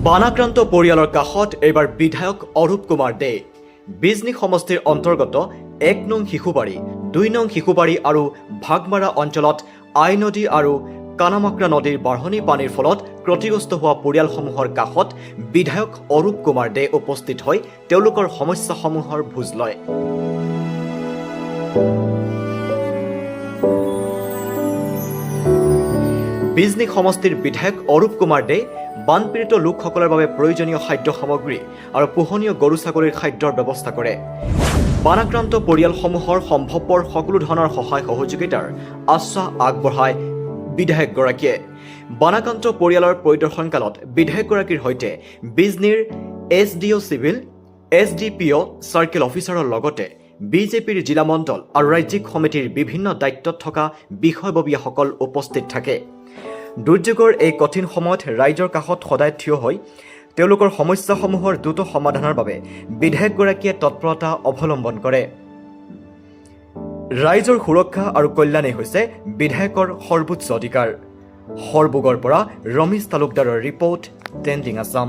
বানাক্ৰান্ত পৰিয়ালৰ কাষত এইবাৰ বিধায়ক অৰূপ কুমাৰ দে। বিজনী সমষ্টিৰ অন্তৰ্গত ১ নং শিশুবাৰী, ২ নং শিশুবাৰী আৰু ভাগমাৰা অঞ্চলত আই নদী আৰু কানামাক্ৰা নদীৰ বাঢ়নী পানীৰ ফলত ক্ষতিগ্ৰস্ত হোৱা পৰিয়ালসমূহৰ কাষত বিধায়ক অৰূপ কুমাৰ দে উপস্থিত হৈ তেওঁলোকৰ সমস্যাসমূহৰ বুজ লয়। বিজনী সমষ্টিৰ বিধায়ক অৰূপ কুমাৰ দে বানপীড়িত লোকসকলৰ বাবে প্ৰয়োজনীয় খাদ্য সামগ্ৰী আৰু পোহনীয়া গৰু ছাগলীৰ খাদ্যৰ ব্যৱস্থা কৰে। বানাক্ৰান্ত পৰিয়ালসমূহৰ সম্ভৱপৰ সকলো ধৰণৰ সহায় সহযোগিতাৰ আশ্বাস আগবঢ়ায় বিধায়কগৰাকীয়ে। বানাক্ৰান্ত পৰিয়ালৰ পৰিদৰ্শনকালত বিধায়কগৰাকীৰ সৈতে বিজনীৰ SDO চিভিল, SDPO চাৰ্কেল অফিচাৰৰ লগতে বিজেপিৰ জিলা মণ্ডল আৰু ৰাজ্যিক সমিতিৰ বিভিন্ন দায়িত্বত থকা বিষয়ববীয়াসকল উপস্থিত থাকে। দুৰ্যোগৰ এই কঠিন সময়ত ৰাইজৰ কাষত সদায় থিয় হৈ তেওঁলোকৰ সমস্যাসমূহৰ দ্ৰুত সমাধানৰ বাবে বিধায়কগৰাকীয়ে তৎপৰতা অৱলম্বন কৰে। ৰাইজৰ সুৰক্ষা আৰু কল্যাণেই হৈছে বিধায়কৰ সৰ্বোচ্চ অধিকাৰ। সৰবোগৰ পৰা ৰমেশ তালুকদাৰৰ ৰিপৰ্ট, ট্ৰেণ্ডিং আছাম।